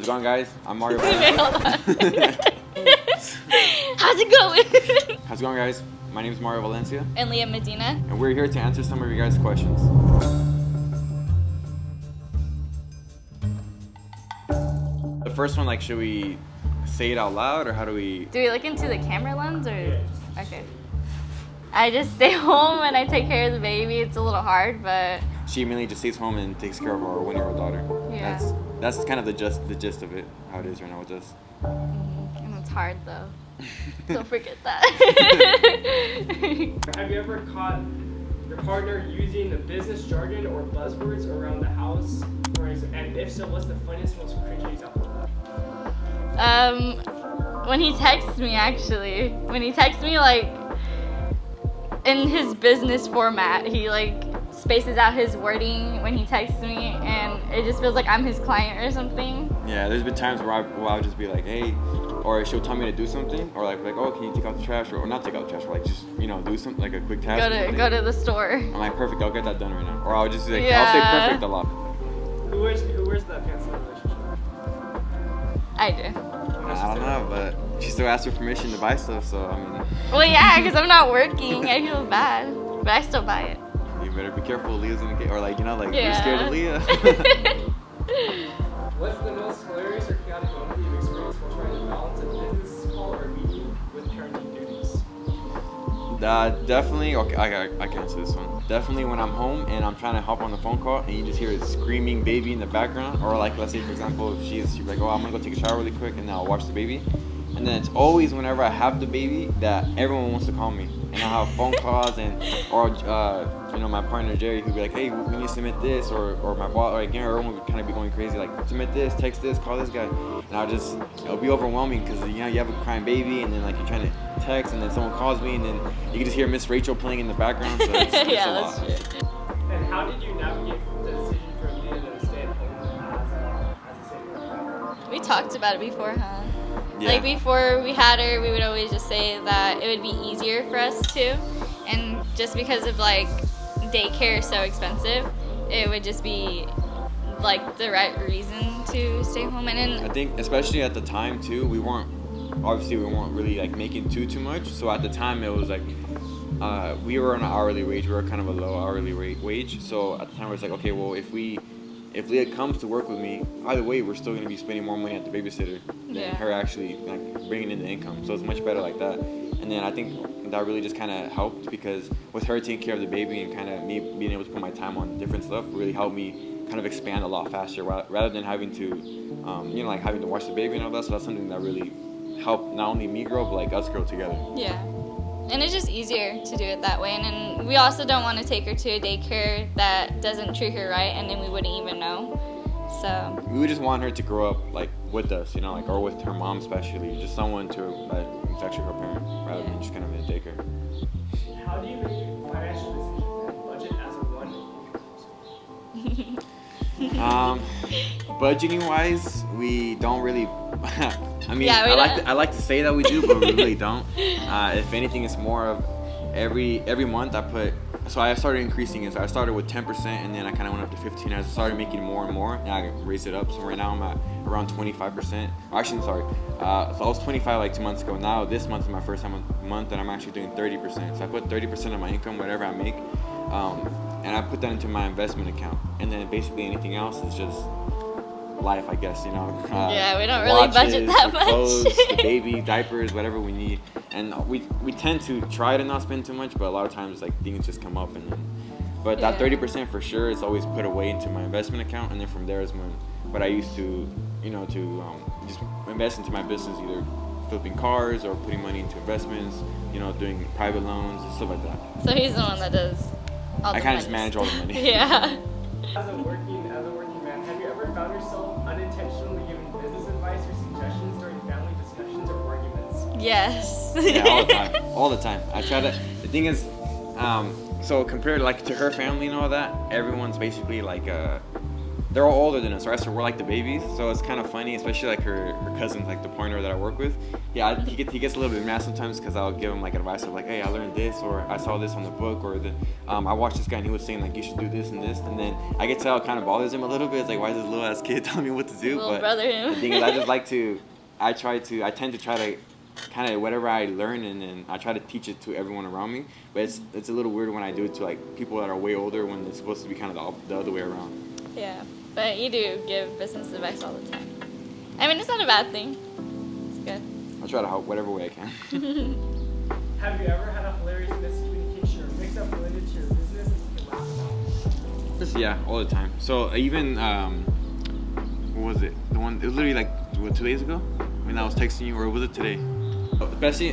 going, guys? I'm Mario. Wait, hold on. How's it going? How's it going, guys? My name is Mario.Valencia and Lia Medina. and we're here to answer some of your guys' questions. The first one, like, should we say it out loud or how do we? Do we look into the camera lens or? Okay. I just stay home and I take care of the baby. It's a little hard, but She mainly just stays home and takes care of our 1-year-old daughter. Yeah. That's kind of the gist of it, how it is right now with us. and it's hard though. Don't forget that. Have you ever caught your partner using the business jargon or buzzwords around the house? And if so, what's the funniest, most cringy example of that? When he texts me, actually. When he texts me, like, in his business format, he, like, spaces out his wording when he texts me, and it just feels like I'm his client or something. Yeah, there's been times where I'll just be like, hey, or she'll tell me to do something, or like, oh, can you take out the trash, or not take out the trash, or like just, do something, like a quick task. Go to the store. I'm like, perfect, I'll get that done right now. Or I'll just like, Yeah. I'll say perfect a lot. Who wears the pants in the relationship? I do. I don't know, but she still asks for permission to buy stuff, so I mean. Well, yeah, because I'm not working. I feel bad, but I still buy it. You better be careful, Leah's gonna get, or like, you're Yeah. scared of Leah. What's the most hilarious or chaotic moment you've experienced while trying to balance a business call or meeting with parenting duties? Definitely, okay, I can answer this one. Definitely when I'm home and I'm trying to hop on the phone call and you just hear a screaming baby in the background, or like, let's say for example, if she's like, oh, I'm gonna go take a shower really quick and then I'll watch the baby. And then it's always whenever I have the baby that everyone wants to call me. And I have phone calls or my partner Jerry who'd be like, hey, we need to submit this, or my boss, or again, everyone would kind of be going crazy, like, submit this, text this, call this guy. And it'll be overwhelming because, you have a crying baby and then like you're trying to text and then someone calls me and then you can just hear Miss Rachel playing in the background. So it's Yeah, a lot. that's true. And how did you navigate the decision for Leah to stay at home as a stay-at-home parent? We talked about it before, huh? Yeah. Like before we had her, we would always just say that it would be easier for us too, and just because of like daycare is so expensive, it would just be like the right reason to stay home. And I then think especially at the time too, we weren't really like making too much. So at the time it was like we were on an hourly wage. We were kind of a low hourly wage. So at the time it was like, okay, well if Leah comes to work with me, either way we're still gonna be spending more money at the babysitter than Yeah. her actually like bringing in the income. So it's much better like that. And then I think that really just kind of helped because with her taking care of the baby and kind of me being able to put my time on different stuff really helped me kind of expand a lot faster rather than having to, like having to watch the baby and all that. So that's something that really helped not only me grow, but like us grow together. yeah, and it's just easier to do it that way. And then we also don't want to take her to a daycare that doesn't treat her right, and then we wouldn't even know. So We would just want her to grow up like with us, like, or with her mom especially, just someone who's actually her parent rather than just kind of in a daycare. How do you make financial decisions and budget as a one? Budgeting wise, we don't really. I mean, Yeah, we I like to say that we do, but we really don't. If anything, it's more of every month I put. So I started increasing it. So I started with 10%, and then I kind of went up to 15%. I started making more and more, and I raised it up. So right now I'm at around 25%. Actually, sorry. So I was 25 like 2 months ago. Now this month is my first month that I'm actually doing 30%. So I put 30% of my income, whatever I make, and I put that into my investment account. And then basically anything else is just life, I guess. Yeah, we don't really budget watches, that the much. clothes, the baby, diapers, whatever we need. And we tend to try to not spend too much, but a lot of times like things just come up but that Yeah. 30% for sure is always put away into my investment account, and then from there is what I used to just invest into my business, either flipping cars or putting money into investments, doing private loans and stuff like that. So he's the one that does all the I kind of just money manage all the stuff. money. Yeah. As a working man, have you ever found yourself unintentionally giving business advice or suggestions during family discussions or arguments? Yes. Yeah, all the time. I try to. The thing is, so compared like to her family and all that, everyone's basically like they're all older than us, right? So we're like the babies. So it's kind of funny, especially like her cousins, like the partner that I work with. Yeah, he gets a little bit mad sometimes because I'll give him like advice of like, hey, I learned this, or I saw this on the book, or I watched this guy and he was saying like you should do this and this, and then I can tell it kind of bothers him a little bit. It's like, why is this little ass kid telling me what to do? Little brother him. The thing is, I tend to try to kind of whatever I learn, and then I try to teach it to everyone around me. But it's a little weird when I do it to like people that are way older when it's supposed to be kind of the other way around. Yeah, but you do give business advice all the time. I mean, it's not a bad thing. It's good. I try to help whatever way I can. Have you ever had a hilarious miscommunication or mix-up related to your business that you can laugh about? Just, yeah, all the time. So even what was it? The one, it was literally like 2 days ago when I was texting you, or was it today?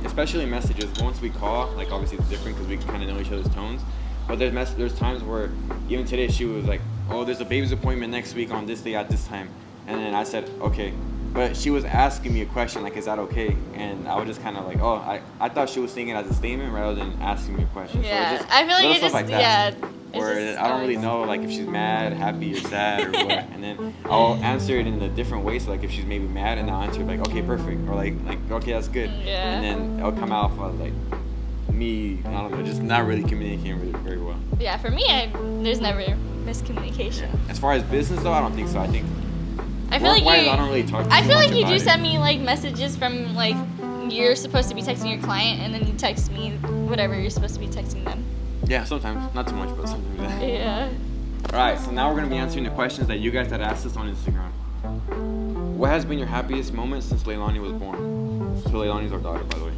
Especially messages. Once we call, like obviously it's different because we kind of know each other's tones. But there's times where even today she was like, oh, there's a baby's appointment next week on this day at this time, and then I said okay, but she was asking me a question like, is that okay? And I was just kind of like, oh, I thought she was saying it as a statement rather than asking me a question. Yeah, so I feel like little it stuff just like that. yeah. Or I don't really know like if she's mad, happy, or sad, or what. And then I'll answer it in a different way. So like if she's maybe mad, and I'll answer it like, okay, perfect, or like okay, that's good. Yeah. And then it'll come out of like me, I don't know, just not really communicating very well. Yeah, for me, there's never miscommunication. As far as business though, I don't think so. I think I feel like work-wise, I don't really talk. I too feel much like you about do it. send me like messages from like you're supposed to be texting your client, and then you text me whatever you're supposed to be texting them. Yeah, sometimes, not too much, but sometimes. Yeah. Yeah. All right, so now we're gonna be answering the questions that you guys had asked us on Instagram. What has been your happiest moment since Leilani was born? So Leilani's our daughter, by the way.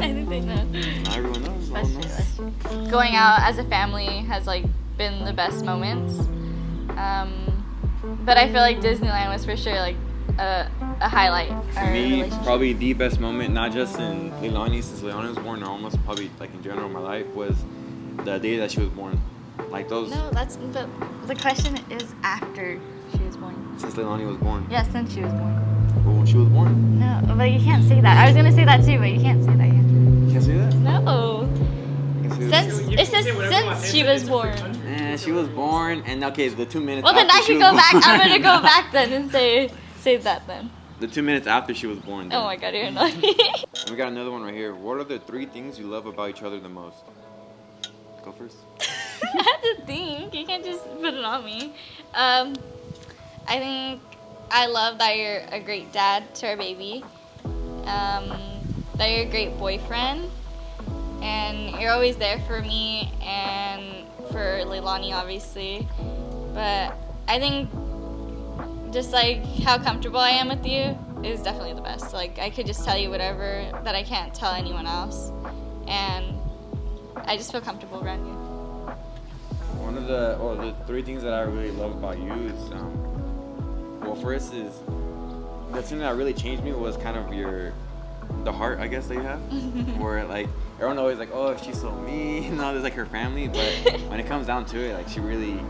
I think they know. Not everyone knows. No one knows. Going out as a family has like been the best moments. But I feel like Disneyland was for sure like a highlight. For me, probably the best moment, not just in Leilani since Leilani was born, or almost probably like in general in my life, was the day that she was born. Like those. No, but the question is after she was born. Since Leilani was born. Yeah, since she was born. But when she was born. No, but you can't say that. I was gonna say that too, but you can't say that. You can't say that? No. You can say that? Since You it can says say whatever you want. since she It's was a born. free country. She was born, and okay, the 2 minutes. Well, then after I she should was go back. born. I'm gonna go back then and say that then. The 2 minutes after she was born. Then. Oh my god, you're annoying. We got another one right here. What are the 3 things you love about each other the most? Go first. I have to think. You can't just put it on me. I think I love that you're a great dad to our baby. That you're a great boyfriend. And you're always there for me and for Leilani, obviously. But I think just like how comfortable I am with you is definitely the best. Like I could just tell you whatever that I can't tell anyone else. And I just feel comfortable around you. One of the 3 things that I really love about you is, well, first is the thing that really changed me was kind of the heart, I guess, that you have. Where like everyone always like, oh, she's so mean, you know, there's like her family, but when it comes down to it, like she really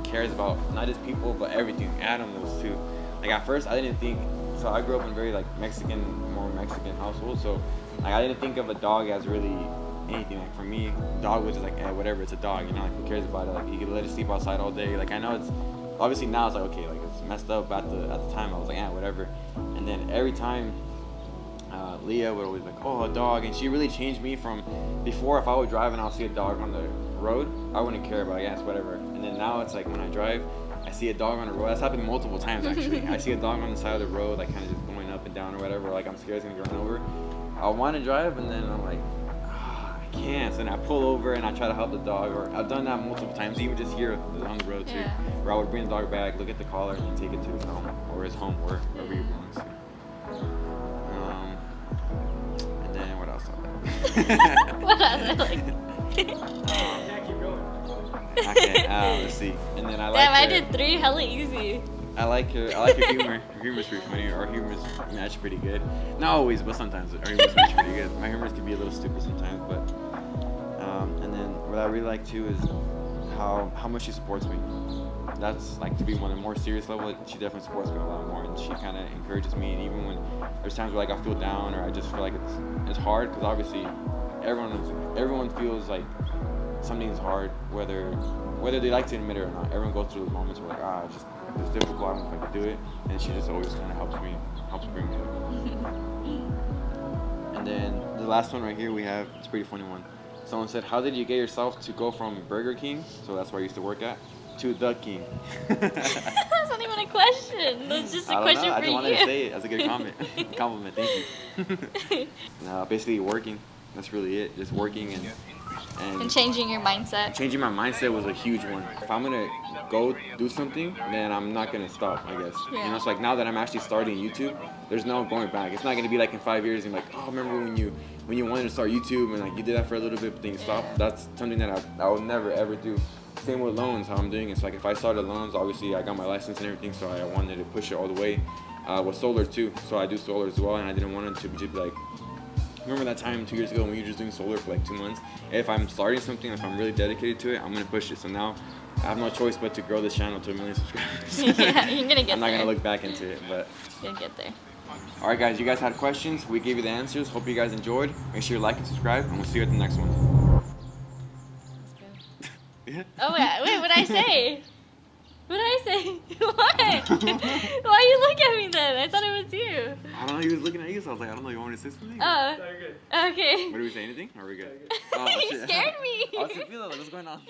cares about not just people but everything, animals too. Like at first I didn't think, so I grew up in very like more Mexican household, so like I didn't think of a dog as really anything. Like for me, dog was just like whatever, it's a dog, you know, like who cares about it? Like you could let it sleep outside all day. Like I know it's obviously now it's like okay, like it's messed up. At the time I was like whatever. And then every time Leah would always be like, oh, a dog, and she really changed me from before. If I would drive and I'll see a dog on the road, I wouldn't care about it. Yeah, it's whatever. And then now it's like when I drive, I see a dog on the road. That's happened multiple times actually. I see a dog on the side of the road, like kind of just going up and down or whatever. Like I'm scared it's gonna get run over. I want to drive, and then I'm like, I can't. So then I pull over and I try to help the dog. Or I've done that multiple times, even just here on the road too. Yeah. Where I would bring the dog back, look at the collar, and then take it to his home or his home, wherever he belongs to. And then what else? What else? Like, Yeah, keep going. Okay, let's see. And then I like. damn, I her- did 3 hella easy. I like her humor. Her humor's pretty funny. Our humor's match pretty good. Not always, but sometimes our humor's match pretty good. My humor can be a little stupid sometimes, but and then what I really like too is how much she supports me. That's like to be on a more serious level. She definitely supports me a lot more, and she kind of encourages me. And even when there's times where like I feel down or I just feel like it's hard, because obviously everyone feels like something's hard, whether whether they like to admit it or not, everyone goes through those moments where like, it's difficult. I don't know if I can do it, and she just always kind of helps bring me up. And then the last one right here we have, it's a pretty funny one. Someone said, how did you get yourself to go from Burger King, so that's where I used to work at, to the King? That's not even a question. That's just a question for you. I just wanted to say it as a good compliment. Thank you. No, basically working. That's really it. Just working and changing your mindset. Changing my mindset was a huge one. If I'm gonna go do something, then I'm not gonna stop, I guess. Yeah. You know, it's like now that I'm actually starting YouTube, there's no going back. It's not gonna be like in 5 years and like, oh, remember when you wanted to start YouTube and like you did that for a little bit, but then you stopped. That's something that I would never ever do. Same with loans, how I'm doing it. It's like if I started loans, obviously I got my license and everything, so I wanted to push it all the way. With solar too, so I do solar as well, and I didn't want it to just be like, remember that time 2 years ago when you were just doing solar for like 2 months? If I'm starting something, if I'm really dedicated to it, I'm gonna push it. So now I have no choice but to grow this channel to 1 million subscribers. Yeah, you're gonna get I'm not there. gonna look back into it, but You'll get there. all right, guys, you guys had questions. We gave you the answers. Hope you guys enjoyed. Make sure you like and subscribe, and we'll see you at the next one. Yeah. Oh yeah, wait, what'd I say? What did I say? What? Why you look at me then? I thought it was you. I don't know, he was looking at you, so I was like, I don't know, you want me to say something? Oh, No, you're good. okay. What, did we say anything? Are we good? Yeah, Oh, You shit. scared me. I was like, what's going on?